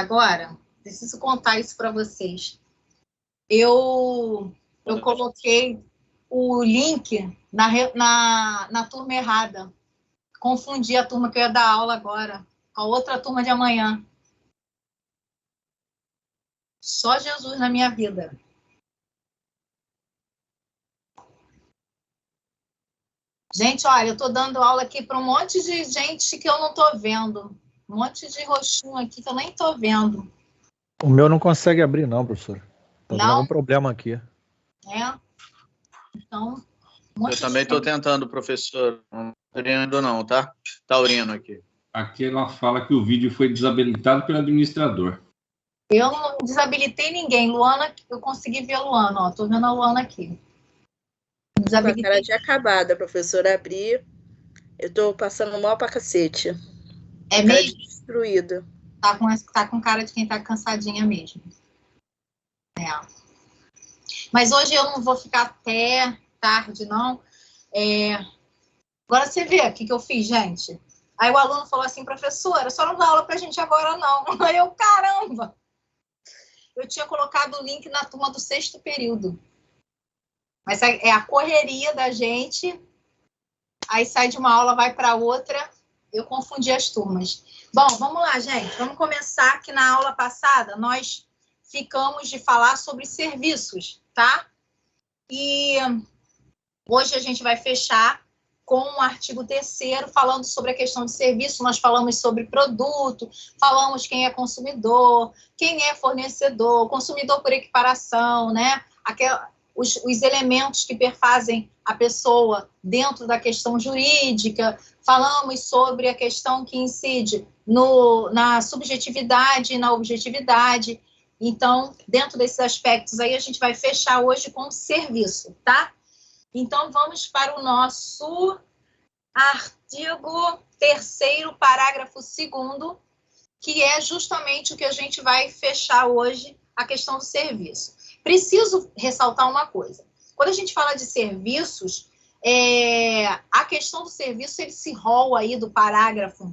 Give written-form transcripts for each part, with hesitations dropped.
agora, preciso contar isso para vocês. Eu coloquei o link na turma errada. Confundi a turma que eu ia dar aula agora com a outra turma de amanhã. Só Jesus na minha vida. Gente, olha, eu estou dando aula aqui para um monte de gente que eu não estou vendo. Um monte de roxinho aqui que eu nem estou vendo. O meu não consegue abrir, não, professor. Tá dando Não? algum problema aqui. É? Então... Eu também estou tentando, professor. Não estou abrindo não, tá? Taurino aqui. Aqui ela fala que o vídeo foi desabilitado pelo administrador. Eu não desabilitei ninguém. Luana, eu consegui ver a Luana, ó. Tô vendo a Luana aqui. Desabilitei. Com a cara de acabada, professora, abrir. Eu tô passando mal pra cacete. É cara mesmo? De destruída. Tá com cara de quem tá cansadinha mesmo. É. Mas hoje eu não vou ficar até tarde, não. Agora você vê o que eu fiz, gente. Aí o aluno falou assim, professora, só não dá aula pra gente agora, não. Aí eu, caramba! Eu tinha colocado o link na turma do 6º período. Mas é a correria da gente, aí sai de uma aula, vai para outra, eu confundi as turmas. Bom, vamos lá, gente, vamos começar, que na aula passada nós ficamos de falar sobre serviços, tá? E hoje a gente vai fechar com o artigo 3º, falando sobre a questão de serviço. Nós falamos sobre produto, falamos quem é consumidor, quem é fornecedor, consumidor por equiparação, né? Os elementos que perfazem a pessoa dentro da questão jurídica, falamos sobre a questão que incide na subjetividade e na objetividade. Então, dentro desses aspectos aí, a gente vai fechar hoje com o serviço, tá? Então, vamos para o nosso artigo 3º, parágrafo 2º, que é justamente o que a gente vai fechar hoje, a questão do serviço. Preciso ressaltar uma coisa. Quando a gente fala de serviços, a questão do serviço, esse rol aí do parágrafo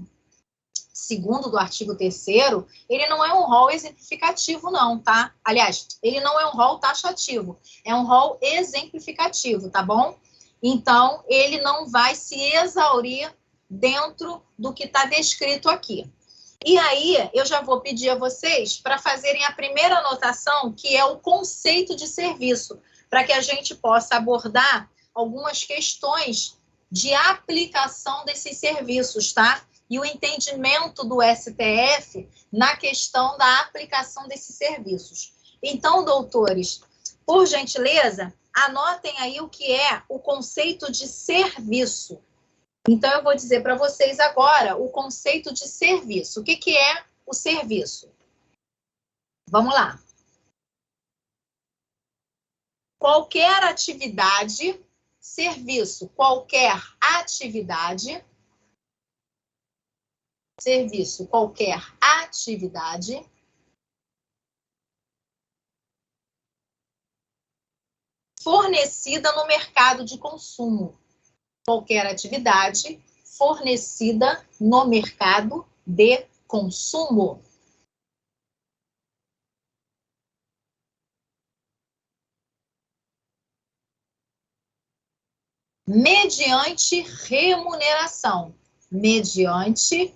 2º do artigo 3º, ele não é um rol exemplificativo, não, tá? Aliás, ele não é um rol taxativo, é um rol exemplificativo, tá bom? Então, ele não vai se exaurir dentro do que está descrito aqui. E aí, eu já vou pedir a vocês para fazerem a primeira anotação, que é o conceito de serviço, para que a gente possa abordar algumas questões de aplicação desses serviços, tá? E o entendimento do STF na questão da aplicação desses serviços. Então, doutores, por gentileza, anotem aí o que é o conceito de serviço. Então, eu vou dizer para vocês agora o conceito de serviço. O que é o serviço? Vamos lá. Qualquer atividade, serviço, qualquer atividade, serviço, qualquer atividade, fornecida no mercado de consumo. Qualquer atividade fornecida no mercado de consumo. Mediante remuneração. Mediante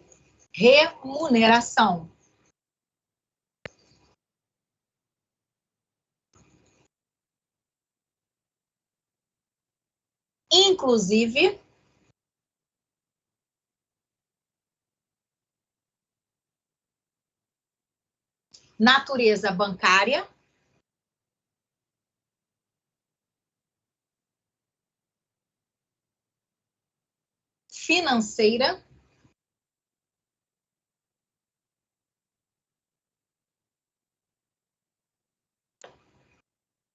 remuneração. Inclusive, natureza bancária, financeira,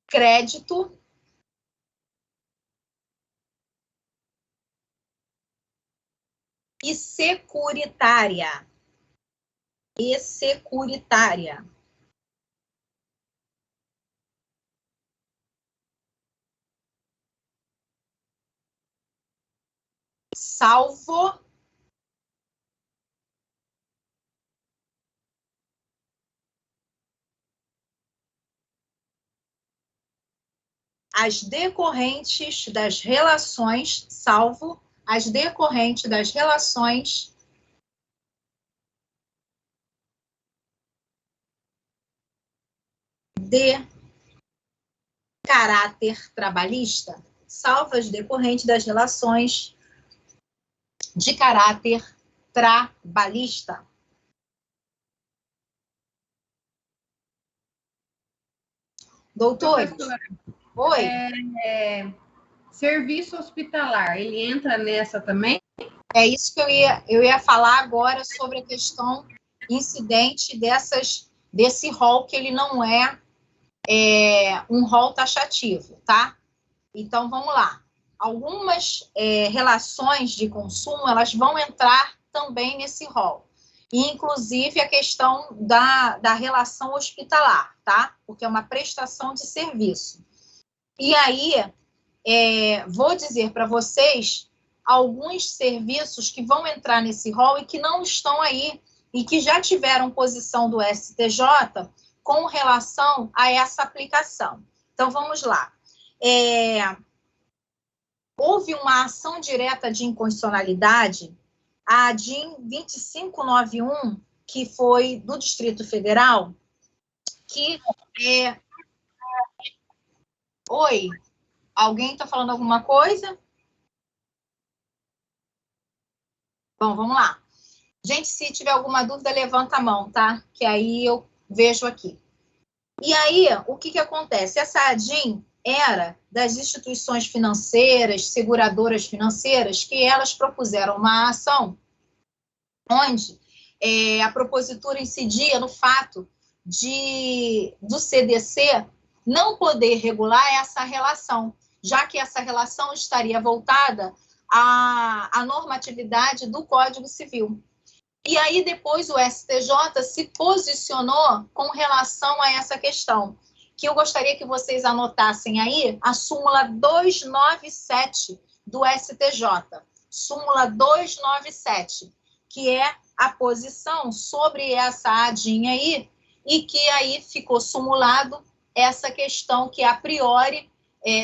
crédito, e securitária. E securitária. Salvo as decorrentes das relações, salvo as decorrentes das relações de caráter trabalhista, salvo as decorrentes das relações de caráter trabalhista. Doutor, oi. Serviço hospitalar, ele entra nessa também? É isso que eu ia falar agora sobre a questão incidente desse rol, que ele não é um rol taxativo, tá? Então, vamos lá. Algumas relações de consumo, elas vão entrar também nesse rol. E, inclusive, a questão da relação hospitalar, tá? Porque é uma prestação de serviço. E aí, vou dizer para vocês alguns serviços que vão entrar nesse rol e que não estão aí, e que já tiveram posição do STJ com relação a essa aplicação. Então, vamos lá. Houve uma ação direta de inconstitucionalidade, a DIN 2591, que foi do Distrito Federal, que Oi, alguém está falando alguma coisa? Bom, vamos lá. Gente, se tiver alguma dúvida, levanta a mão, tá? Que aí eu vejo aqui. E aí, o que acontece? Essa ADIM era das instituições financeiras, seguradoras financeiras, que elas propuseram uma ação onde a propositura incidia no fato do CDC não poder regular essa relação, já que essa relação estaria voltada à normatividade do Código Civil. E aí, depois, o STJ se posicionou com relação a essa questão, que eu gostaria que vocês anotassem aí a súmula 297 do STJ. Súmula 297, que é a posição sobre essa ADIM aí, e que aí ficou sumulado essa questão que, a priori,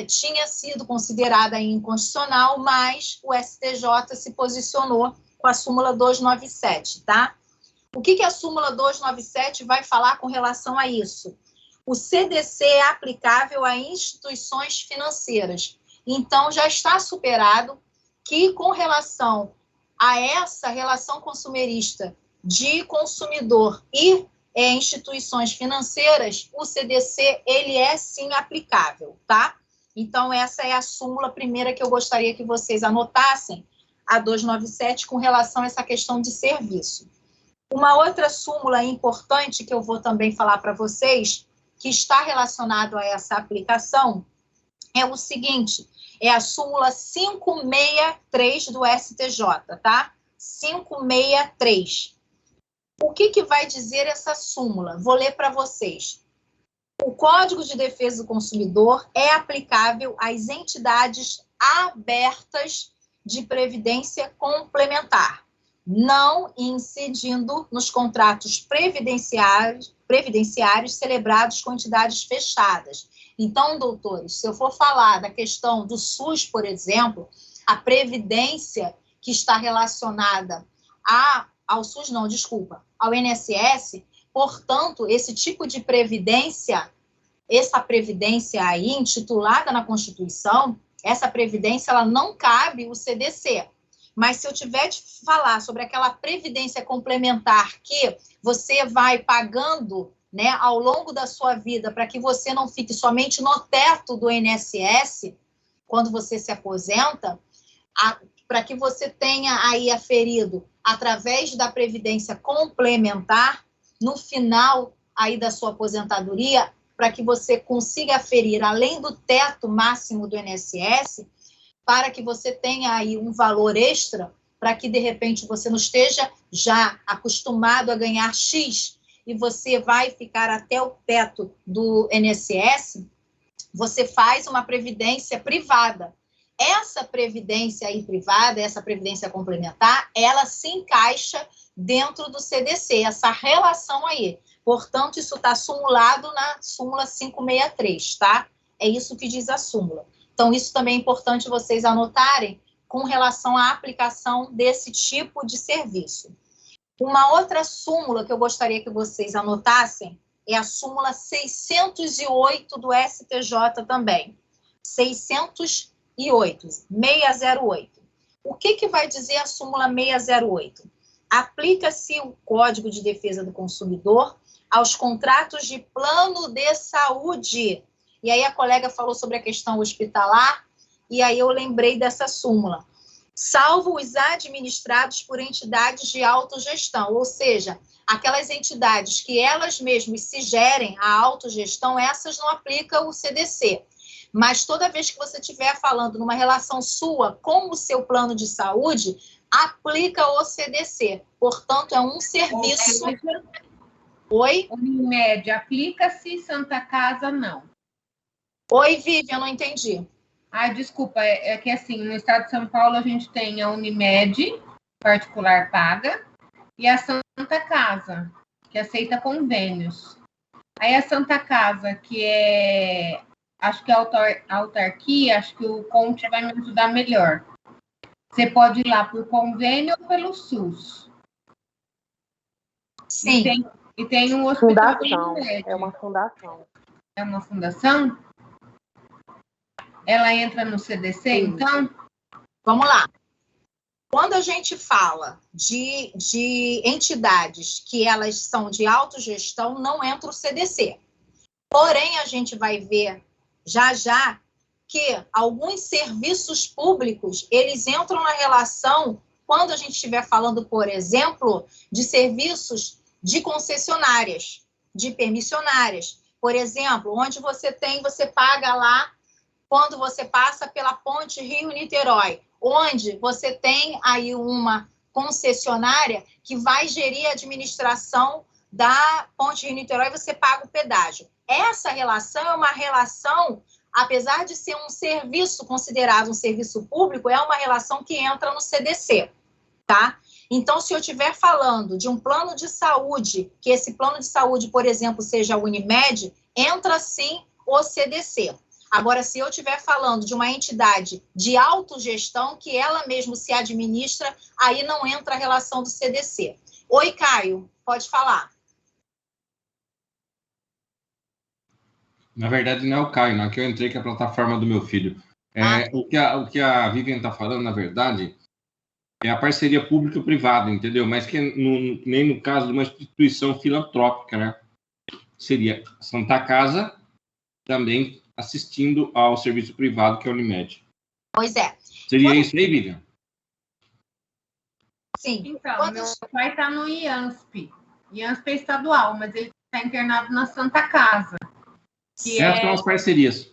tinha sido considerada inconstitucional, mas o STJ se posicionou com a súmula 297, tá? O que a súmula 297 vai falar com relação a isso? O CDC é aplicável a instituições financeiras. Então, já está superado que, com relação a essa relação consumerista de consumidor e instituições financeiras, o CDC, ele é, sim, aplicável, tá? Então, essa é a súmula primeira que eu gostaria que vocês anotassem, a 297, com relação a essa questão de serviço. Uma outra súmula importante que eu vou também falar para vocês, que está relacionado a essa aplicação, é o seguinte, é a súmula 563 do STJ, tá? 563. O que vai dizer essa súmula? Vou ler para vocês. O Código de Defesa do Consumidor é aplicável às entidades abertas de previdência complementar, não incidindo nos contratos previdenciários celebrados com entidades fechadas. Então, doutores, se eu for falar da questão do SUS, por exemplo, a previdência que está relacionada ao SUS, não, desculpa, ao INSS, portanto, esse tipo de previdência, essa previdência aí, intitulada na Constituição, essa previdência, ela não cabe o CDC. Mas se eu tiver de falar sobre aquela previdência complementar que você vai pagando, né, ao longo da sua vida, para que você não fique somente no teto do INSS, quando você se aposenta, para que você tenha aí aferido, através da previdência complementar, no final aí da sua aposentadoria, para que você consiga aferir, além do teto máximo do INSS, para que você tenha aí um valor extra, para que, de repente, você não esteja já acostumado a ganhar X e você vai ficar até o teto do INSS, você faz uma previdência privada. Essa previdência aí privada, essa previdência complementar, ela se encaixa dentro do CDC, essa relação aí. Portanto, isso está sumulado na súmula 563, tá? É isso que diz a súmula. Então, isso também é importante vocês anotarem com relação à aplicação desse tipo de serviço. Uma outra súmula que eu gostaria que vocês anotassem é a súmula 608 do STJ também. 608. O que vai dizer a súmula 608? Aplica-se o Código de Defesa do Consumidor aos contratos de plano de saúde. E aí a colega falou sobre a questão hospitalar, e aí eu lembrei dessa súmula. Salvo os administrados por entidades de autogestão, ou seja, aquelas entidades que elas mesmas se gerem a autogestão, essas não aplicam o CDC. Mas toda vez que você estiver falando numa relação sua com o seu plano de saúde, aplica o CDC. Portanto, é um serviço... Oi? Unimed, aplica-se, Santa Casa, não. Oi, Vivian, não entendi. Desculpa, é que assim, no estado de São Paulo a gente tem a Unimed, particular paga, e a Santa Casa, que aceita convênios. Aí a Santa Casa, que é, acho que é autarquia, acho que o Conte vai me ajudar melhor. Você pode ir lá por convênio ou pelo SUS. Sim. E tem um hospital. Fundação, é uma fundação. É uma fundação? Ela entra no CDC, sim. Então? Vamos lá. Quando a gente fala de entidades que elas são de autogestão, não entra o CDC. Porém, a gente vai ver já que alguns serviços públicos, eles entram na relação, quando a gente estiver falando, por exemplo, de serviços de concessionárias, de permissionárias. Por exemplo, onde você paga lá, quando você passa pela ponte Rio-Niterói, onde você tem aí uma concessionária que vai gerir a administração da ponte Rio-Niterói, você paga o pedágio. Essa relação é uma relação, apesar de ser um serviço considerado um serviço público, é uma relação que entra no CDC, tá? Então, se eu estiver falando de um plano de saúde, que esse plano de saúde, por exemplo, seja a Unimed, entra sim o CDC. Agora, se eu estiver falando de uma entidade de autogestão, que ela mesma se administra, aí não entra a relação do CDC. Oi, Caio, pode falar. Na verdade, não é o Caio, não. Aqui eu entrei que é a plataforma do meu filho. O que a Vivian está falando, na verdade, é a parceria público-privada, entendeu? Mas que nem no caso de uma instituição filantrópica, né? Seria Santa Casa também assistindo ao serviço privado, que é a Unimed. Pois é. Seria isso aí, Vivian? Sim. Então, meu pai está no IANSP. IANSP é estadual, mas ele está internado na Santa Casa. Essas são as parcerias.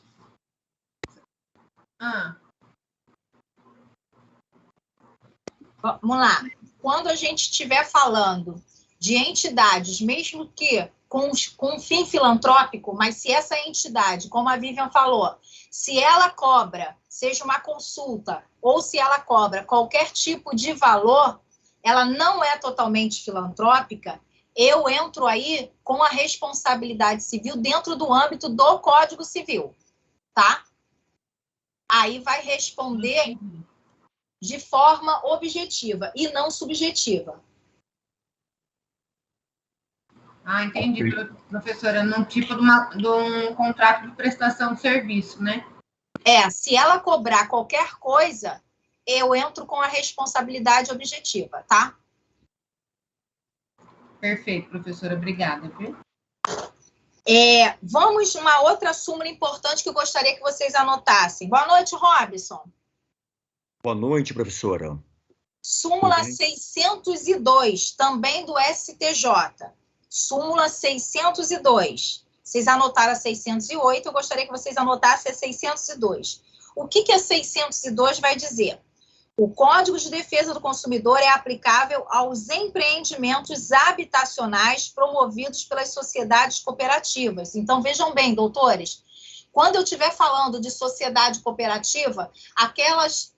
Vamos lá. Quando a gente estiver falando de entidades, mesmo que com fim filantrópico, mas se essa entidade, como a Vivian falou, se ela cobra, seja uma consulta, ou se ela cobra qualquer tipo de valor, ela não é totalmente filantrópica, eu entro aí com a responsabilidade civil dentro do âmbito do Código Civil, tá? Aí vai responder de forma objetiva e não subjetiva. Entendi, professora, num tipo de um contrato de prestação de serviço, né? Se ela cobrar qualquer coisa, eu entro com a responsabilidade objetiva, tá? Perfeito, professora, obrigada, viu? Vamos uma outra súmula importante que eu gostaria que vocês anotassem. Boa noite, Robson. Boa noite, professora. Súmula 602, também do STJ. Súmula 602. Vocês anotaram a 608, eu gostaria que vocês anotassem a 602. O que a 602 vai dizer? O Código de Defesa do Consumidor é aplicável aos empreendimentos habitacionais promovidos pelas sociedades cooperativas. Então, vejam bem, doutores, quando eu estiver falando de sociedade cooperativa, aquelas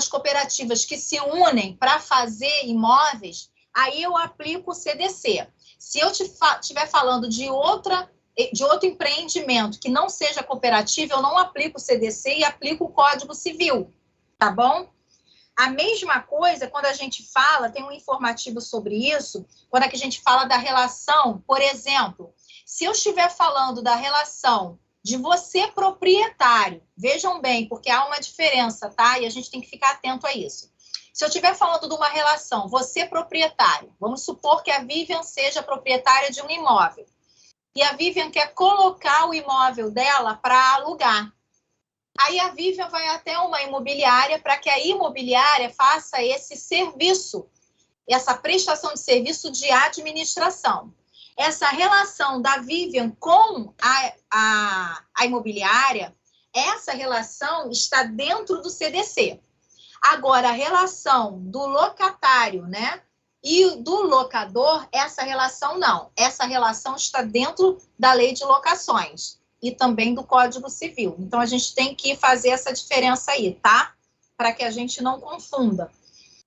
cooperativas que se unem para fazer imóveis, aí eu aplico o CDC. Se eu estiver falando de outra de outro empreendimento que não seja cooperativa, eu não aplico o CDC e aplico o Código Civil, tá bom? A mesma coisa quando a gente fala, tem um informativo sobre isso, quando é que a gente fala da relação, por exemplo, se eu estiver falando da relação de você proprietário, vejam bem, porque há uma diferença, tá? E a gente tem que ficar atento a isso. Se eu estiver falando de uma relação, você proprietário, vamos supor que a Vivian seja proprietária de um imóvel, e a Vivian quer colocar o imóvel dela para alugar. Aí a Vivian vai até uma imobiliária para que a imobiliária faça esse serviço, essa prestação de serviço de administração. Essa relação da Vivian com a imobiliária, essa relação está dentro do CDC. Agora, a relação do locatário, né, e do locador, essa relação não. Essa relação está dentro da Lei de Locações e também do Código Civil. Então, a gente tem que fazer essa diferença aí, tá? Para que a gente não confunda.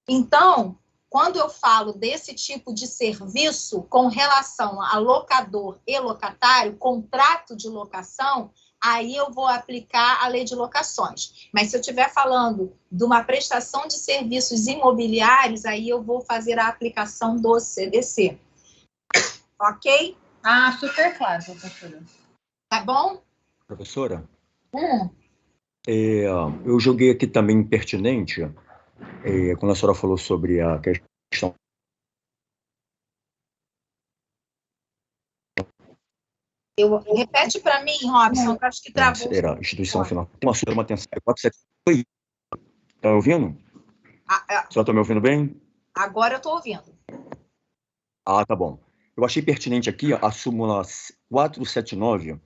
Então, quando eu falo desse tipo de serviço com relação a locador e locatário, contrato de locação, aí eu vou aplicar a Lei de Locações. Mas se eu estiver falando de uma prestação de serviços imobiliários, aí eu vou fazer a aplicação do CDC. Ok? Ah, super claro, professora. Tá bom? Professora, eu joguei aqui também pertinente, quando a senhora falou sobre a questão. Repete para mim, Robson, que eu acho que travou. Era instituição final. Tem uma atenção. 472. Está ouvindo? A senhora está me ouvindo bem? Agora eu estou ouvindo. Ah, tá bom. Eu achei pertinente aqui a súmula 479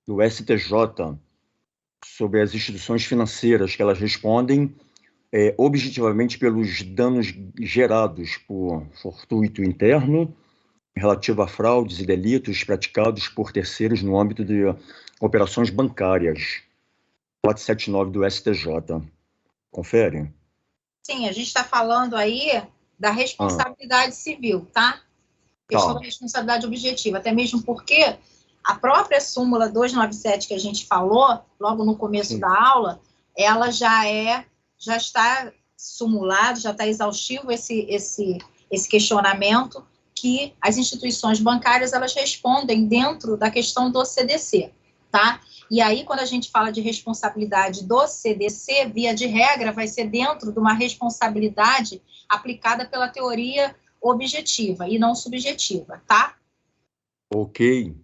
do STJ sobre as instituições financeiras, que elas respondem objetivamente pelos danos gerados por fortuito interno relativo a fraudes e delitos praticados por terceiros no âmbito de operações bancárias. 479 do STJ. Confere? Sim, a gente está falando aí da responsabilidade civil, tá? Questão da responsabilidade objetiva, até mesmo porque a própria súmula 297 que a gente falou, logo no começo da aula, ela já está sumulado, já está exaustivo esse questionamento que as instituições bancárias, elas respondem dentro da questão do CDC, tá? E aí, quando a gente fala de responsabilidade do CDC, via de regra, vai ser dentro de uma responsabilidade aplicada pela teoria objetiva e não subjetiva, tá? Ok.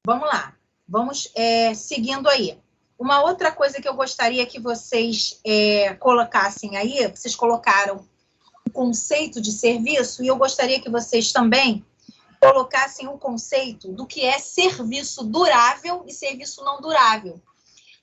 Vamos lá, vamos seguindo aí. Uma outra coisa que eu gostaria que vocês colocassem aí, vocês colocaram o conceito de serviço, e eu gostaria que vocês também colocassem o conceito do que é serviço durável e serviço não durável.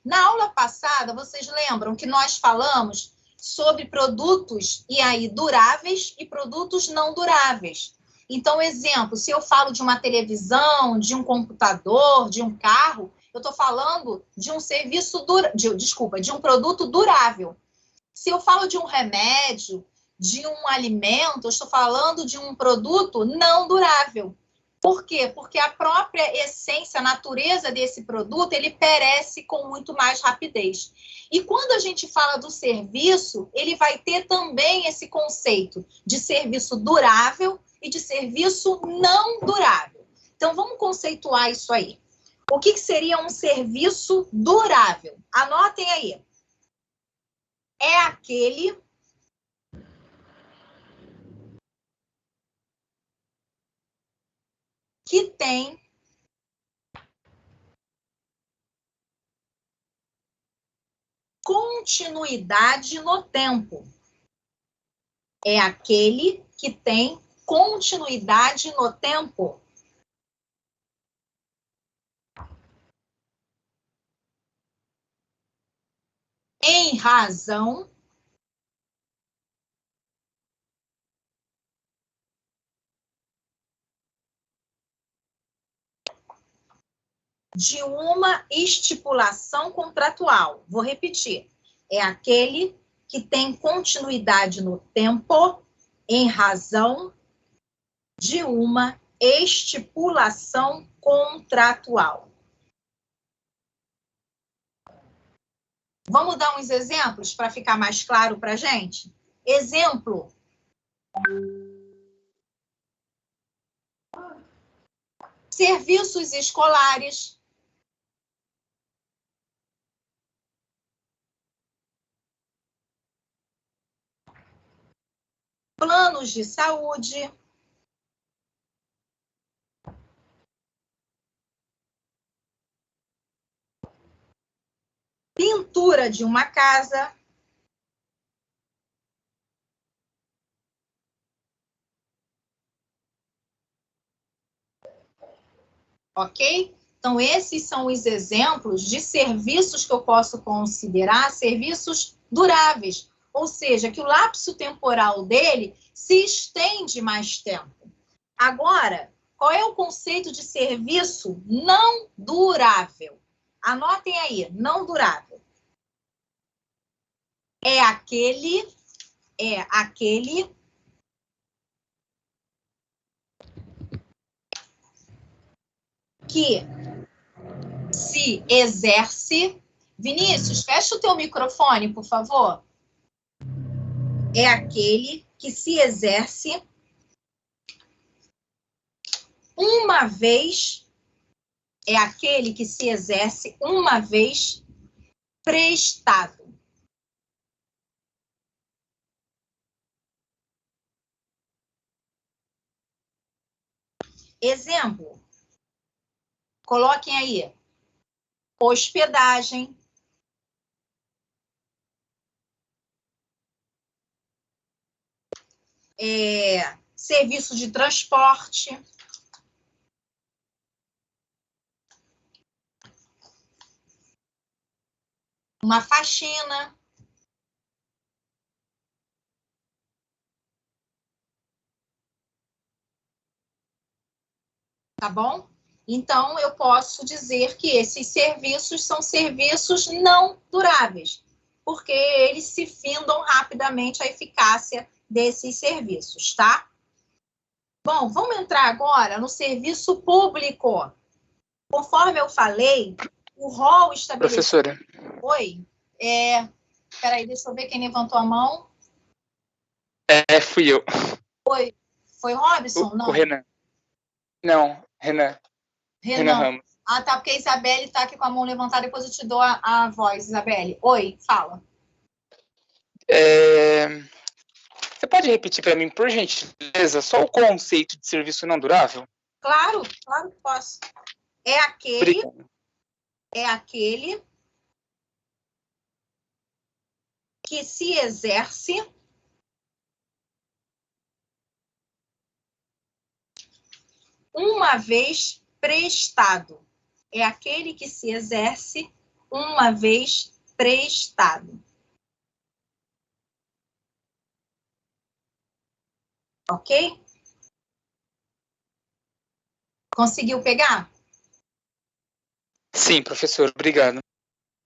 Na aula passada, vocês lembram que nós falamos sobre produtos, e aí, duráveis e produtos não duráveis. Então, exemplo, se eu falo de uma televisão, de um computador, de um carro, eu estou falando de um serviço, de um produto durável. Se eu falo de um remédio, de um alimento, eu estou falando de um produto não durável. Por quê? Porque a própria essência, a natureza desse produto, ele perece com muito mais rapidez. E quando a gente fala do serviço, ele vai ter também esse conceito de serviço durável e de serviço não durável. Então, vamos conceituar isso aí. O que seria um serviço durável? Anotem aí. É aquele que tem continuidade no tempo. É aquele que tem continuidade no tempo. Em razão de uma estipulação contratual. Vou repetir. É aquele que tem continuidade no tempo em razão de uma estipulação contratual. Vamos dar uns exemplos para ficar mais claro para a gente? Exemplo. Serviços escolares. Planos de saúde. Pintura de uma casa. Ok? Então, esses são os exemplos de serviços que eu posso considerar serviços duráveis, ou seja, que o lapso temporal dele se estende mais tempo. Agora, qual é o conceito de serviço não durável? Anotem aí, não durável. É aquele que se exerce. Vinícius, fecha o teu microfone, por favor. É aquele que se exerce uma vez. É aquele que se exerce uma vez prestado. Exemplo. Coloquem aí. Hospedagem. Serviço de transporte. Uma faxina. Tá bom? Então, eu posso dizer que esses serviços são serviços não duráveis, porque eles se findam rapidamente a eficácia desses serviços, tá? Bom, vamos entrar agora no serviço público. Conforme eu falei, o rol estabelecido... Professora. Oi? Peraí, deixa eu ver quem levantou a mão. Fui eu. Oi, foi Robson? Não. O Renan. Não, Renan. Renan Ramos. Ah, tá, porque a Isabelle tá aqui com a mão levantada, depois eu te dou a voz, Isabelle. Oi, fala. Você pode repetir para mim, por gentileza, só o conceito de serviço não durável? Claro que posso. É aquele que se exerce uma vez prestado. É aquele que se exerce uma vez prestado. Ok? Conseguiu pegar? Sim, professor, obrigado.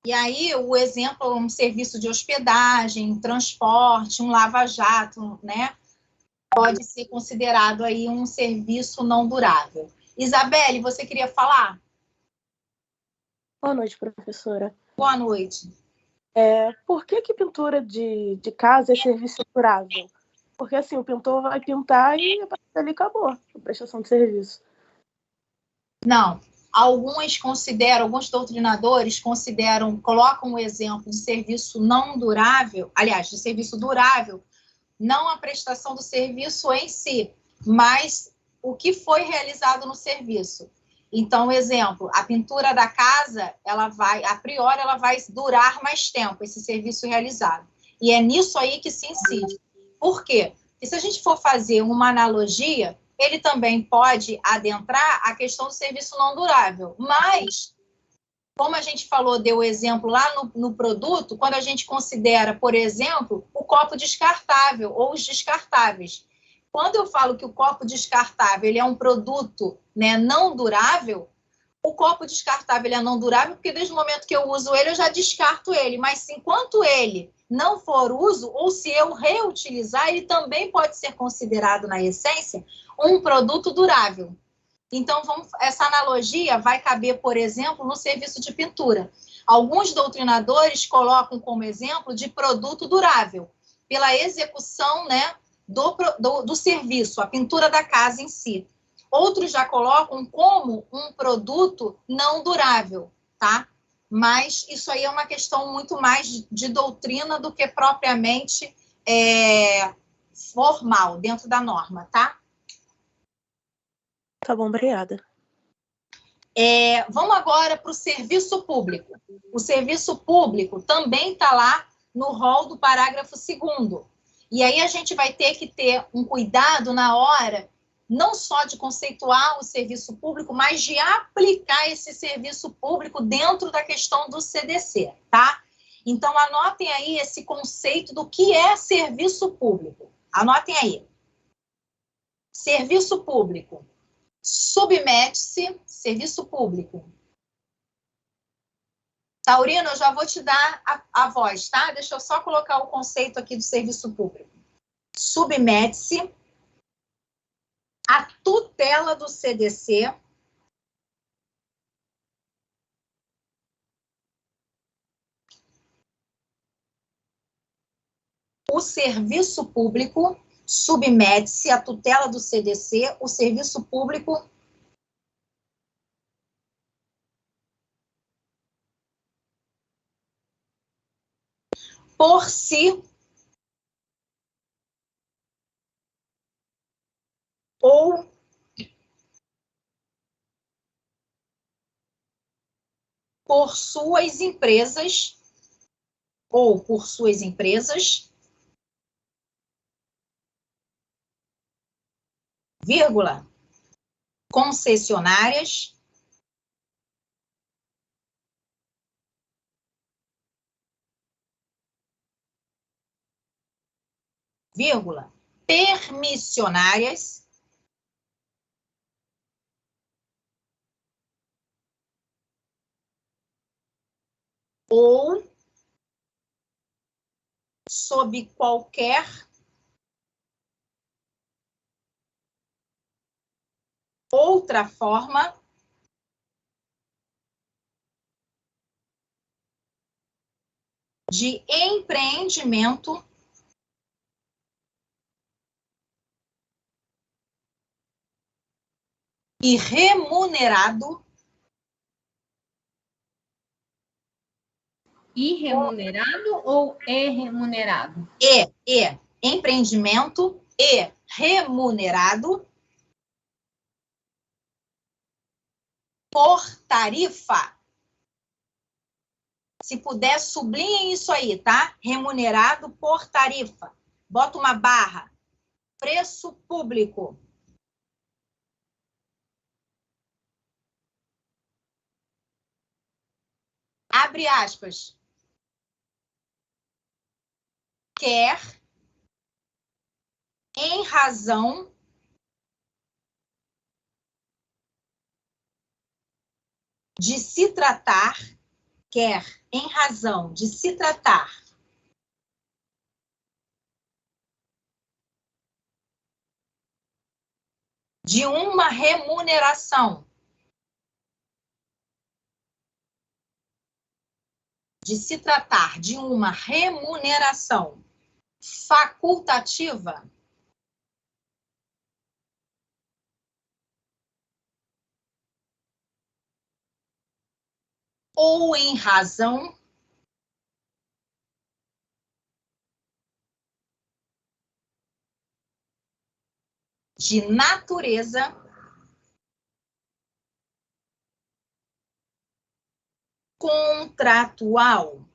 E aí, o exemplo, um serviço de hospedagem, transporte, um lava-jato, né? Pode ser considerado aí um serviço não durável. Isabelle, você queria falar? Boa noite, professora. Boa noite. Por que pintura de casa é serviço durável? Porque assim, o pintor vai pintar e ali acabou a prestação de serviço. Não. Alguns doutrinadores colocam o exemplo de serviço não durável, aliás, de serviço durável, não a prestação do serviço em si, mas o que foi realizado no serviço. Então, exemplo, a pintura da casa, a priori, ela vai durar mais tempo, esse serviço realizado. E é nisso aí que se incide. Por quê? Porque se a gente for fazer uma analogia, ele também pode adentrar a questão do serviço não durável. Mas, como a gente falou, deu o exemplo lá no produto, quando a gente considera, por exemplo, o copo descartável ou os descartáveis. Quando eu falo que o copo descartável ele é um produto, né, não durável, o copo descartável ele é não durável porque desde o momento que eu uso ele, eu já descarto ele. Mas enquanto ele não for uso, ou se eu reutilizar, ele também pode ser considerado, na essência, um produto durável. Então, essa analogia vai caber, por exemplo, no serviço de pintura. Alguns doutrinadores colocam como exemplo de produto durável, pela execução, né, do serviço, a pintura da casa em si. Outros já colocam como um produto não durável, tá? Mas isso aí é uma questão muito mais de doutrina do que propriamente formal, dentro da norma, tá? Tá bom, obrigada. Vamos agora para o serviço público. O serviço público também está lá no rol do parágrafo 2º. E aí a gente vai ter que ter um cuidado na hora, não só de conceituar o serviço público, mas de aplicar esse serviço público dentro da questão do CDC, tá? Então, anotem aí esse conceito do que é serviço público. Anotem aí. Serviço público. Submete-se, serviço público. Taurino, eu já vou te dar a voz, tá? Deixa eu só colocar o conceito aqui do serviço público. Submete-se à tutela do CDC, o serviço público submete-se à tutela do CDC, o serviço público por si ou por suas empresas, vírgula, concessionárias, vírgula, permissionárias, ou sob qualquer outra forma de empreendimento e remunerado. Irremunerado ou remunerado? Empreendimento e remunerado por tarifa. Se puder, sublinhem isso aí, tá? Remunerado por tarifa. Bota uma barra. Preço público. Abre aspas. Quer, em razão de se tratar, de uma remuneração, facultativa, ou em razão de natureza contratual.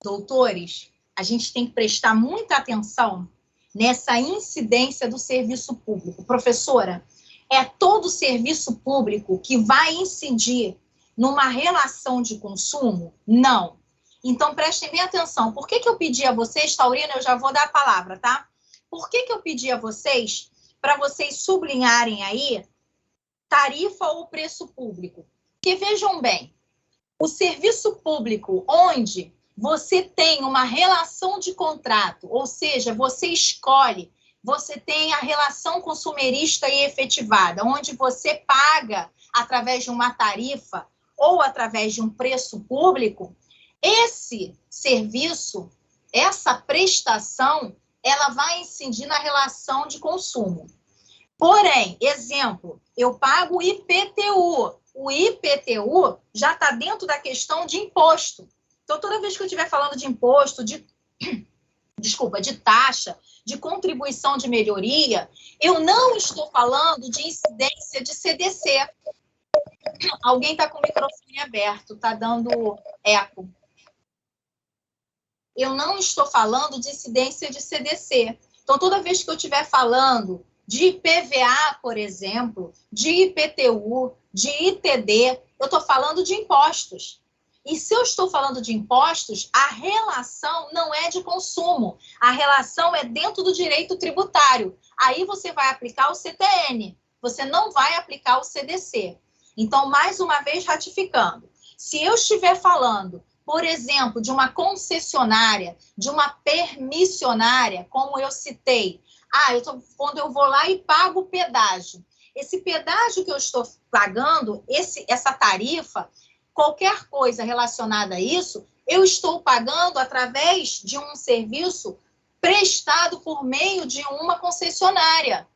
Doutores, a gente tem que prestar muita atenção nessa incidência do serviço público. Professora, é todo serviço público que vai incidir numa relação de consumo? Não. Então, prestem bem atenção. Por que eu pedi a vocês, Taurina, eu já vou dar a palavra, tá? Por que eu pedi a vocês, para vocês sublinharem aí, tarifa ou preço público? Porque vejam bem, o serviço público onde você tem uma relação de contrato, ou seja, você escolhe, você tem a relação consumerista e efetivada, onde você paga através de uma tarifa ou através de um preço público, esse serviço, essa prestação, ela vai incidir na relação de consumo. Porém, exemplo, eu pago o IPTU. O IPTU já está dentro da questão de imposto. Então, toda vez que eu estiver falando de imposto, de taxa, de contribuição de melhoria, eu não estou falando de incidência de CDC. Alguém está com o microfone aberto, está dando eco. Eu não estou falando de incidência de CDC. Então, toda vez que eu estiver falando de IPVA, por exemplo, de IPTU, de ITD, eu estou falando de impostos. E se eu estou falando de impostos, a relação não é de consumo, a relação é dentro do direito tributário. Aí você vai aplicar o CTN, você não vai aplicar o CDC. Então, mais uma vez, ratificando, se eu estiver falando, por exemplo, de uma concessionária, de uma permissionária, como eu citei, quando eu vou lá e pago o pedágio, esse pedágio que eu estou pagando, essa tarifa, qualquer coisa relacionada a isso, eu estou pagando através de um serviço prestado por meio de uma concessionária.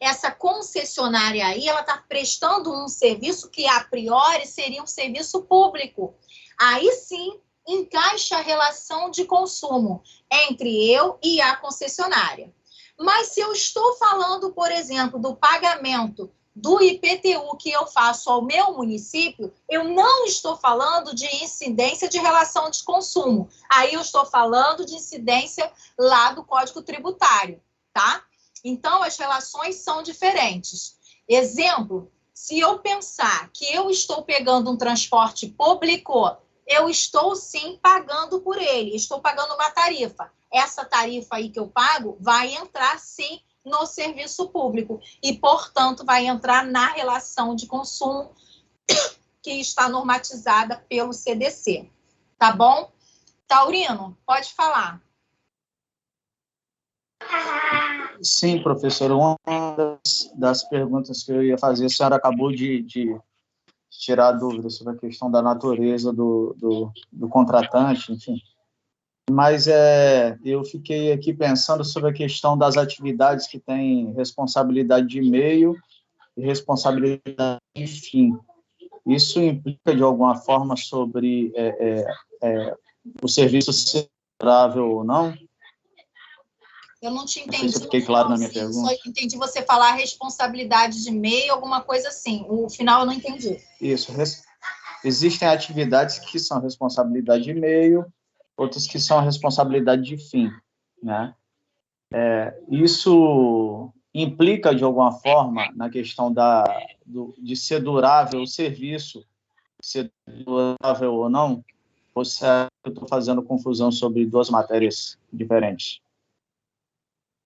Essa concessionária aí, ela está prestando um serviço que, a priori, seria um serviço público. Aí sim, encaixa a relação de consumo entre eu e a concessionária. Mas se eu estou falando, por exemplo, do pagamento do IPTU que eu faço ao meu município, eu não estou falando de incidência de relação de consumo. Aí eu estou falando de incidência lá do Código Tributário, tá? Então, as relações são diferentes. Exemplo, se eu pensar que eu estou pegando um transporte público, eu estou sim pagando por ele, estou pagando uma tarifa. Essa tarifa aí que eu pago vai entrar sim no serviço público e, portanto, vai entrar na relação de consumo que está normatizada pelo CDC. Tá bom? Taurino, pode falar. Sim, professora, uma das perguntas que eu ia fazer, a senhora acabou de tirar a dúvida sobre a questão da natureza do contratante, enfim. Mas eu fiquei aqui pensando sobre a questão das atividades que têm responsabilidade de meio e responsabilidade de fim. Isso implica, de alguma forma, sobre o serviço ser durável ou não? Eu não te entendi. Não sei se eu fiquei claro na minha pergunta. Só entendi você falar responsabilidade de meio, alguma coisa assim. O final eu não entendi. Isso. Existem atividades que são responsabilidade de meio, outras que são responsabilidade de fim, né? Isso implica, de alguma forma, na questão de ser durável o serviço, ser durável ou não? Ou se eu estou fazendo confusão sobre duas matérias diferentes?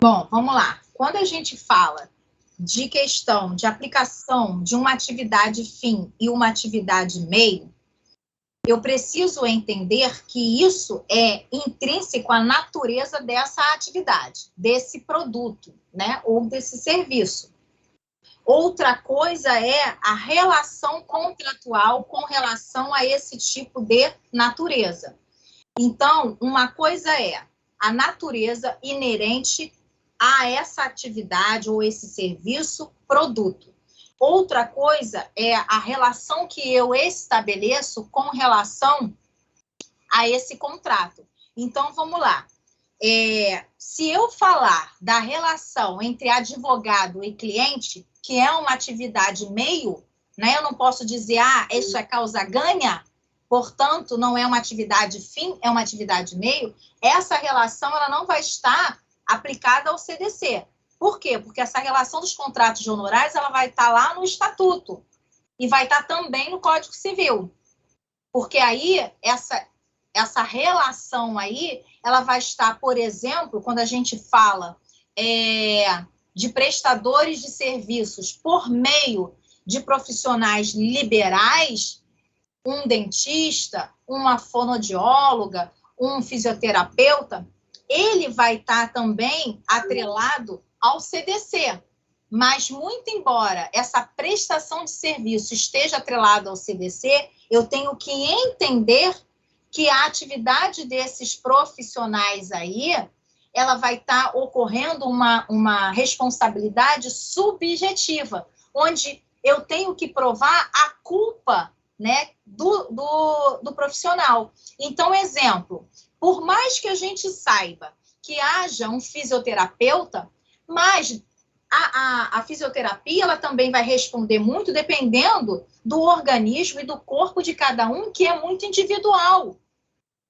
Bom, vamos lá. Quando a gente fala de questão de aplicação de uma atividade fim e uma atividade meio, eu preciso entender que isso é intrínseco à natureza dessa atividade, desse produto, né, ou desse serviço. Outra coisa é a relação contratual com relação a esse tipo de natureza. Então, uma coisa é a natureza inerente a essa atividade ou esse serviço, produto. Outra coisa é a relação que eu estabeleço com relação a esse contrato. Então, vamos lá. Se eu falar da relação entre advogado e cliente, que é uma atividade meio, né, eu não posso dizer, isso é causa-ganha, portanto, não é uma atividade fim, é uma atividade meio, essa relação ela não vai estar aplicada ao CDC. Por quê? Porque essa relação dos contratos de honorários ela vai estar lá no Estatuto e vai estar também no Código Civil. Porque aí, essa relação aí, ela vai estar, por exemplo, quando a gente fala de prestadores de serviços por meio de profissionais liberais, um dentista, uma fonoaudióloga, um fisioterapeuta, ele vai estar também atrelado ao CDC. Mas, muito embora essa prestação de serviço esteja atrelada ao CDC, eu tenho que entender que a atividade desses profissionais aí, ela vai estar ocorrendo uma responsabilidade subjetiva, onde eu tenho que provar a culpa, né, do profissional. Então, exemplo, por mais que a gente saiba que haja um fisioterapeuta, mas a fisioterapia ela também vai responder muito dependendo do organismo e do corpo de cada um, que é muito individual.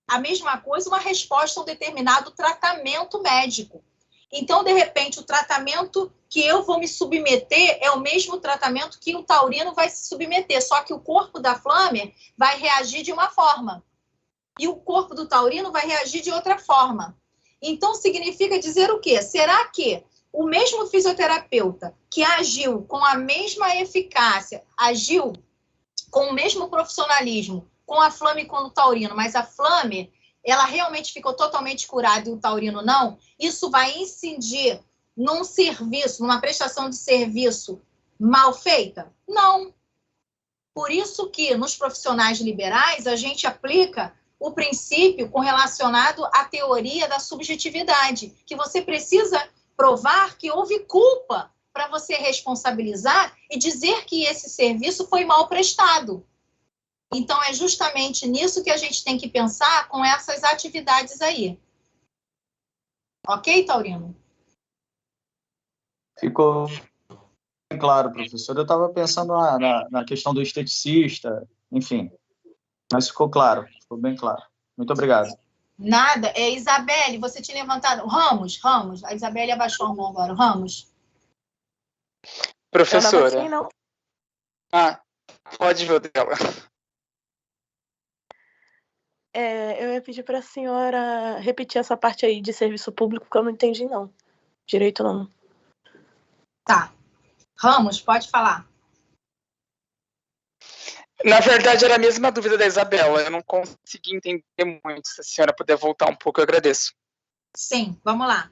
A mesma coisa, uma resposta a um determinado tratamento médico. Então, de repente, o tratamento que eu vou me submeter é o mesmo tratamento que o taurino vai se submeter, só que o corpo da Flammer vai reagir de uma forma e o corpo do taurino vai reagir de outra forma. Então, significa dizer o quê? Será que o mesmo fisioterapeuta que agiu com a mesma eficácia, agiu com o mesmo profissionalismo com a Flammer e com o taurino, mas a Flammer, ela realmente ficou totalmente curada e o taurino não? Isso vai incidir num serviço, numa prestação de serviço mal feita? Não. Por isso que nos profissionais liberais a gente aplica o princípio relacionado à teoria da subjetividade, que você precisa provar que houve culpa para você responsabilizar e dizer que esse serviço foi mal prestado. Então, é justamente nisso que a gente tem que pensar com essas atividades aí. Ok, Taurino? Ficou bem claro, professor. Eu estava pensando na questão do esteticista, enfim. Mas ficou claro, ficou bem claro. Muito obrigado. Nada. Isabelle, você tinha levantado... Ramos. A Isabelle abaixou a mão agora. Ramos. Professora. Eu não. Pode ver dela. Eu ia pedir para a senhora repetir essa parte aí de serviço público, que eu não entendi, não. Direito, não. Tá. Ramos, pode falar. Na verdade, era a mesma dúvida da Isabela. Eu não consegui entender muito. Se a senhora puder voltar um pouco, eu agradeço. Sim, vamos lá.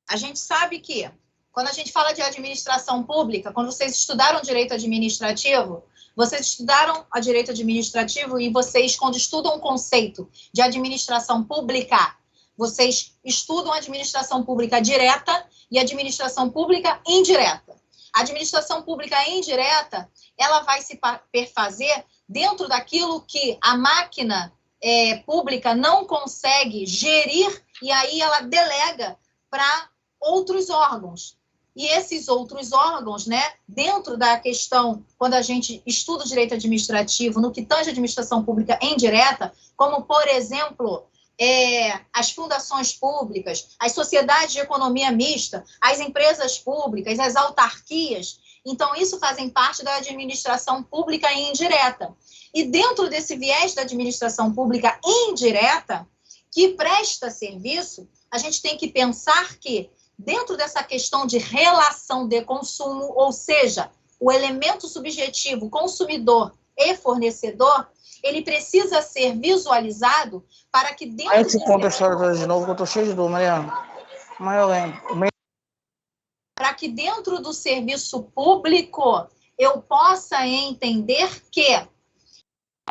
A gente sabe que, quando a gente fala de administração pública, quando vocês estudaram direito administrativo, vocês estudaram a direito administrativo e vocês, quando estudam o conceito de administração pública, vocês estudam a administração pública direta e a administração pública indireta. A administração pública indireta, ela vai se perfazer dentro daquilo que a máquina pública não consegue gerir e aí ela delega para outros órgãos. E esses outros órgãos, né, dentro da questão, quando a gente estuda o direito administrativo, no que tange a administração pública indireta, como, por exemplo, as fundações públicas, as sociedades de economia mista, as empresas públicas, as autarquias, então isso fazem parte da administração pública indireta. E dentro desse viés da administração pública indireta, que presta serviço, a gente tem que pensar que, dentro dessa questão de relação de consumo, ou seja, o elemento subjetivo consumidor e fornecedor, ele precisa ser visualizado para que dentro... Aí esse ponto a senhora de novo, que eu estou cheio de dúvida, Mariana. Mas eu lembro. Para que dentro do serviço público eu possa entender que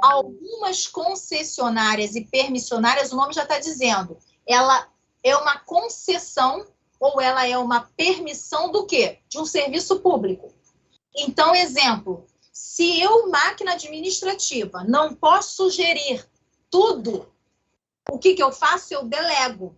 algumas concessionárias e permissionárias, o nome já está dizendo, ela é uma concessão ou ela é uma permissão do quê? De um serviço público. Então, exemplo, se eu, máquina administrativa, não posso gerir tudo, o que eu faço? Eu delego.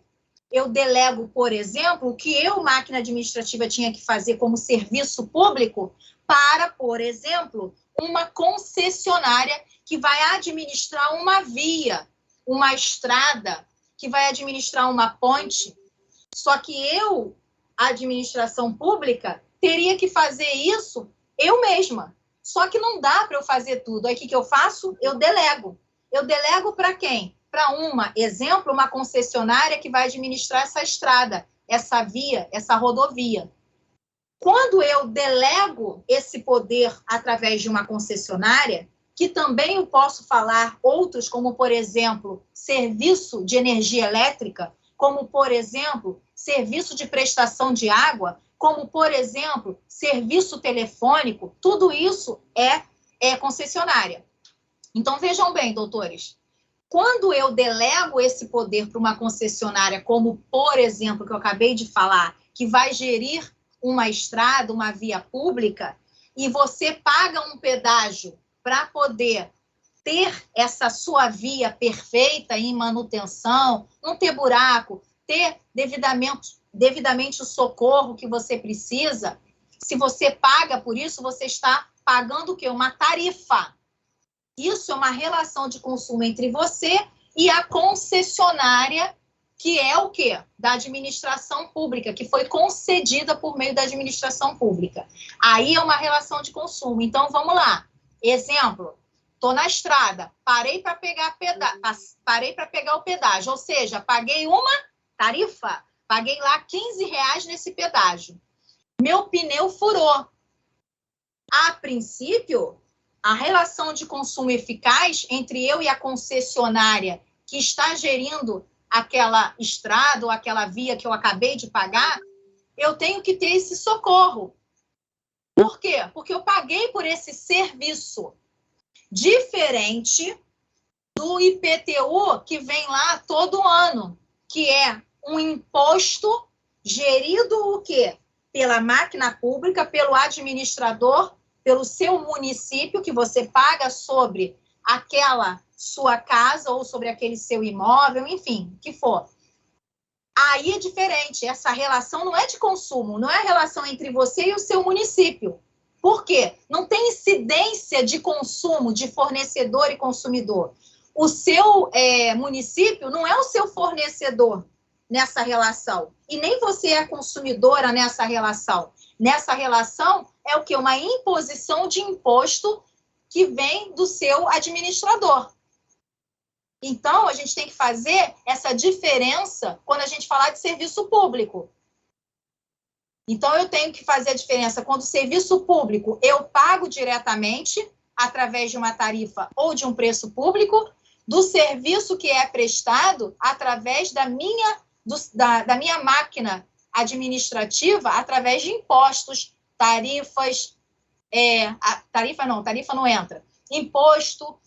Eu delego, por exemplo, o que eu, máquina administrativa, tinha que fazer como serviço público para, por exemplo, uma concessionária que vai administrar uma via, uma estrada, que vai administrar uma ponte. Só que eu, administração pública, teria que fazer isso eu mesma. Só que não dá para eu fazer tudo. Aí o que eu faço? Eu delego. Eu delego para quem? Para exemplo, uma concessionária que vai administrar essa estrada, essa via, essa rodovia. Quando eu delego esse poder através de uma concessionária, que também eu posso falar outros, como, por exemplo, serviço de energia elétrica, como, por exemplo, serviço de prestação de água, como, por exemplo, serviço telefônico, tudo isso é concessionária. Então, vejam bem, doutores, quando eu delego esse poder para uma concessionária, como, por exemplo, que eu acabei de falar, que vai gerir uma estrada, uma via pública, e você paga um pedágio para poder ter essa sua via perfeita em manutenção, não ter buraco, ter devidamente o socorro que você precisa, se você paga por isso, você está pagando o quê? Uma tarifa. Isso é uma relação de consumo entre você e a concessionária, que é o quê? Da administração pública, que foi concedida por meio da administração pública. Aí é uma relação de consumo. Então, vamos lá. Exemplo, estou na estrada, parei para pegar o pedágio, ou seja, paguei uma tarifa, paguei lá R$15 nesse pedágio. Meu pneu furou. A princípio, a relação de consumo eficaz entre eu e a concessionária que está gerindo aquela estrada ou aquela via que eu acabei de pagar, eu tenho que ter esse socorro. Por quê? Porque eu paguei por esse serviço. Diferente do IPTU que vem lá todo ano, que é um imposto gerido o quê? Pela máquina pública, pelo administrador, pelo seu município, que você paga sobre aquela sua casa ou sobre aquele seu imóvel, enfim, o que for. Aí é diferente, essa relação não é de consumo, não é a relação entre você e o seu município. Por quê? Não tem incidência de consumo de fornecedor e consumidor. O seu município não é o seu fornecedor nessa relação. E nem você é consumidora nessa relação. Nessa relação é o quê? Uma imposição de imposto que vem do seu administrador. Então, a gente tem que fazer essa diferença quando a gente falar de serviço público. Então, eu tenho que fazer a diferença quando o serviço público eu pago diretamente, através de uma tarifa ou de um preço público, do serviço que é prestado através da minha máquina administrativa, através de impostos, tarifas, tarifa não entra, imposto,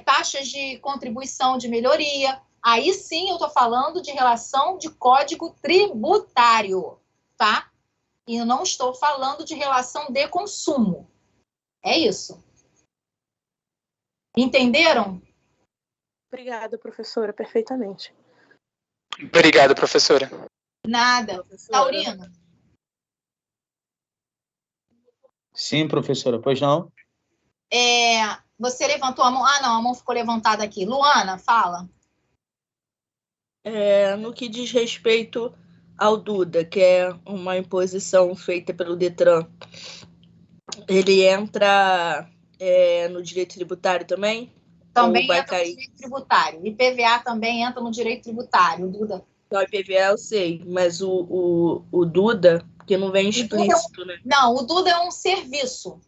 taxas de contribuição de melhoria. Aí sim eu estou falando de relação de código tributário, tá? E eu não estou falando de relação de consumo. É isso. Entenderam? Obrigada, professora, perfeitamente. Obrigado, professora. Nada. Taurina? Sim, professora, pois não? Você levantou a mão? Ah, não, a mão ficou levantada aqui. Luana, fala. No que diz respeito ao Duda, que é uma imposição feita pelo Detran, ele entra no direito tributário também? Também entra no direito tributário. IPVA também entra no direito tributário, Duda. Não, IPVA eu sei, mas o Duda, que não vem explícito, né? Não, o Duda é um serviço.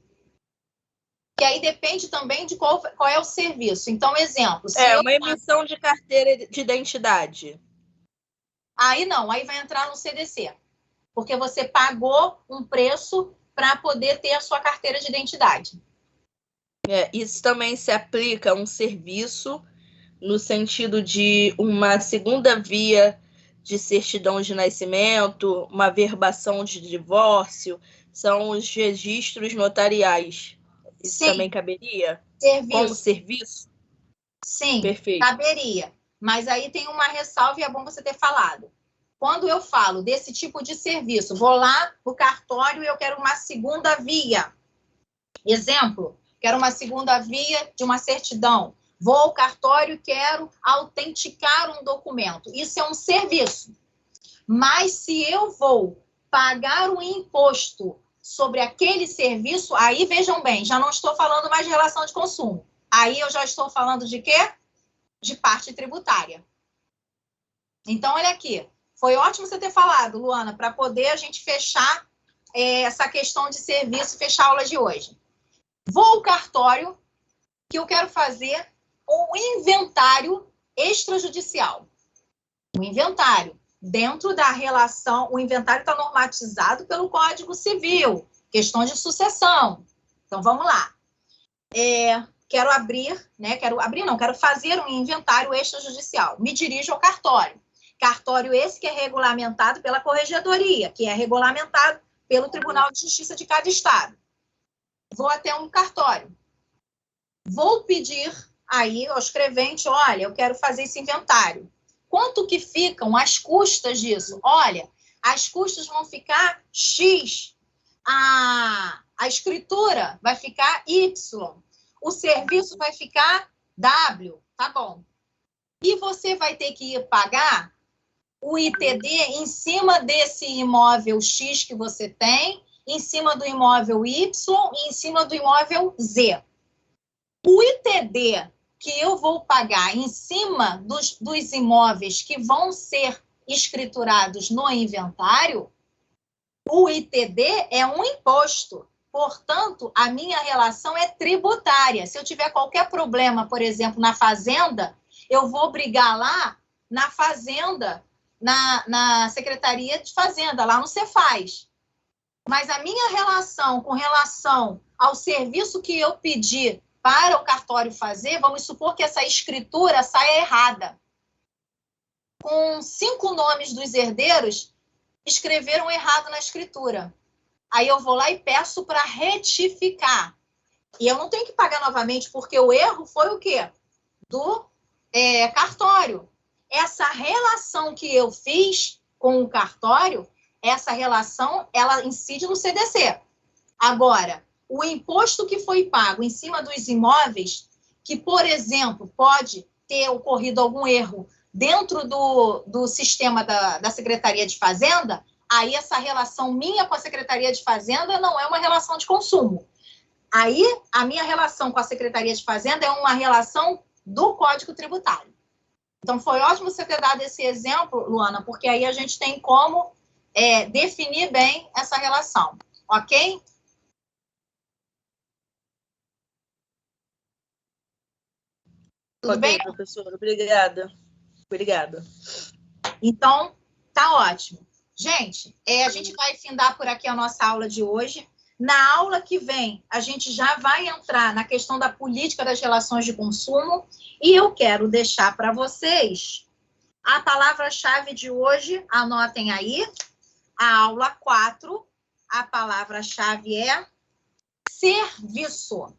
Que aí depende também de qual é o serviço. Então, exemplo... uma emissão de carteira de identidade. Aí não, aí vai entrar no CDC. Porque você pagou um preço para poder ter a sua carteira de identidade. Isso também se aplica a um serviço no sentido de uma segunda via de certidão de nascimento, uma verbação de divórcio, são os registros notariais. Isso Sim. Também caberia? Como serviço? Sim, perfeito. Caberia. Mas aí tem uma ressalva e é bom você ter falado. Quando eu falo desse tipo de serviço, vou lá no cartório e eu quero uma segunda via. Exemplo, quero uma segunda via de uma certidão. Vou ao cartório e quero autenticar um documento. Isso é um serviço. Mas se eu vou pagar um imposto sobre aquele serviço, aí vejam bem, já não estou falando mais de relação de consumo. Aí eu já estou falando de quê? De parte tributária. Então, olha aqui. Foi ótimo você ter falado, Luana, para poder a gente fechar essa questão de serviço e fechar a aula de hoje. Vou ao cartório, que eu quero fazer um inventário extrajudicial. Um inventário. Dentro da relação, o inventário está normatizado pelo Código Civil, questão de sucessão. Então, vamos lá. Quero fazer um inventário extrajudicial. Me dirijo ao cartório. Cartório esse que é regulamentado pela Corregedoria, que é regulamentado pelo Tribunal de Justiça de cada estado. Vou até um cartório. Vou pedir aí ao escrevente, olha, eu quero fazer esse inventário. Quanto que ficam as custas disso? Olha, as custas vão ficar X, a escritura vai ficar Y, o serviço vai ficar W, tá bom. E você vai ter que pagar o ITD em cima desse imóvel X que você tem, em cima do imóvel Y e em cima do imóvel Z. O ITD que eu vou pagar em cima dos imóveis que vão ser escriturados no inventário, o ITD é um imposto. Portanto, a minha relação é tributária. Se eu tiver qualquer problema, por exemplo, na fazenda, eu vou brigar lá na fazenda, na Secretaria de Fazenda, lá no Cefaz. Mas a minha relação com relação ao serviço que eu pedi para o cartório fazer, vamos supor que essa escritura saia errada. Com 5 nomes dos herdeiros, escreveram errado na escritura. Aí eu vou lá e peço para retificar. E eu não tenho que pagar novamente, porque o erro foi o quê? Do cartório. Essa relação que eu fiz com o cartório, essa relação, ela incide no CDC. Agora, o imposto que foi pago em cima dos imóveis, que, por exemplo, pode ter ocorrido algum erro dentro do sistema da Secretaria de Fazenda, aí essa relação minha com a Secretaria de Fazenda não é uma relação de consumo. Aí, a minha relação com a Secretaria de Fazenda é uma relação do Código Tributário. Então, foi ótimo você ter dado esse exemplo, Luana, porque aí a gente tem como definir bem essa relação, ok? Tudo bem, professora? Obrigada. Obrigada. Então, tá ótimo. Gente, a gente vai findar por aqui a nossa aula de hoje. Na aula que vem, a gente já vai entrar na questão da política das relações de consumo e eu quero deixar para vocês a palavra-chave de hoje, anotem aí, a aula 4, a palavra-chave é serviço,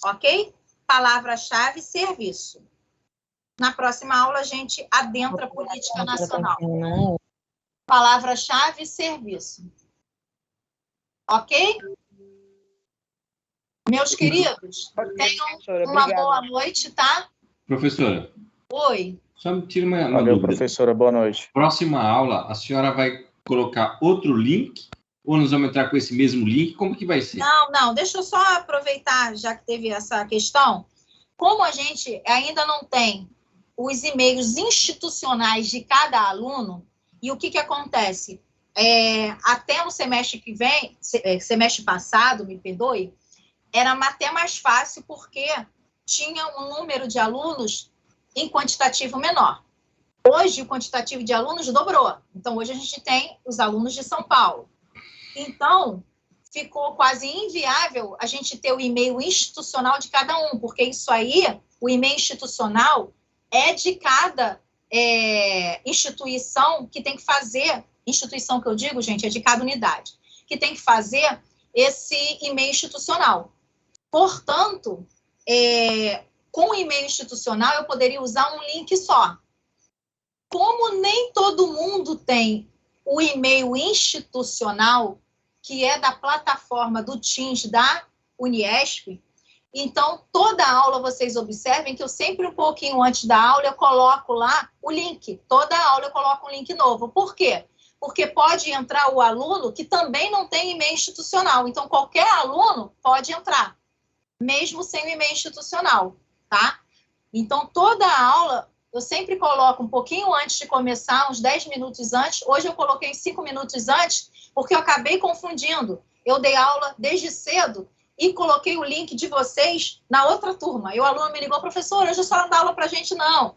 ok? Palavra-chave, serviço. Na próxima aula, a gente adentra a política nacional. Palavra-chave, serviço. Ok? Meus queridos, tenham uma boa noite, tá? Professora. Oi. Só me tira uma Valeu, dúvida. professora. Boa noite. Próxima aula, a senhora vai colocar outro link ou nós vamos entrar com esse mesmo link? Como que vai ser? Não. Deixa eu só aproveitar, já que teve essa questão. Como a gente ainda não tem os e-mails institucionais de cada aluno, e o que acontece? Até no semestre que vem, semestre passado, me perdoe, era até mais fácil porque tinha um número de alunos em quantitativo menor. Hoje, o quantitativo de alunos dobrou. Então, hoje a gente tem os alunos de São Paulo. Então, ficou quase inviável a gente ter o e-mail institucional de cada um, porque isso aí, o e-mail institucional, é de cada instituição que tem que fazer, instituição que eu digo, gente, é de cada unidade, que tem que fazer esse e-mail institucional. Portanto, com o e-mail institucional, eu poderia usar um link só. Como nem todo mundo tem o e-mail institucional, que é da plataforma do Teams da Uniesp, então, toda aula, vocês observem que eu sempre, um pouquinho antes da aula, eu coloco lá o link. Toda aula eu coloco um link novo. Por quê? Porque pode entrar o aluno que também não tem e-mail institucional. Então, qualquer aluno pode entrar, mesmo sem o e-mail institucional, tá? Então, toda aula, eu sempre coloco um pouquinho antes de começar, uns 10 minutos antes. Hoje eu coloquei 5 minutos antes, porque eu acabei confundindo. Eu dei aula desde cedo e coloquei o link de vocês na outra turma. E o aluno me ligou, professor, hoje a senhora não dá aula para a gente, não.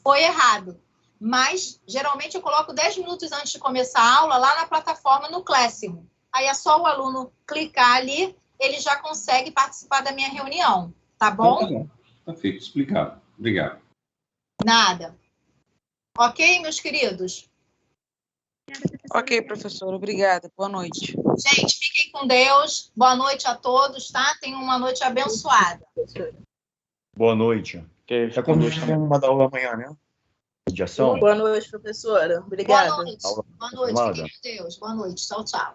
Foi errado. Mas, geralmente, eu coloco 10 minutos antes de começar a aula lá na plataforma, no Classroom. Aí é só o aluno clicar ali, ele já consegue participar da minha reunião. Tá bom? Tá bom. Tá feito, explicado. Obrigado. Nada. Ok, meus queridos? Ok, professora. Obrigada. Boa noite. Gente, fiquem com Deus. Boa noite a todos, tá? Tenham uma noite abençoada. Boa noite. É quando vamos dar aula amanhã, né? Mediação. Boa noite, professora. Obrigada. Boa noite. Boa noite. Fiquem com Deus. Boa noite. Tchau, tchau.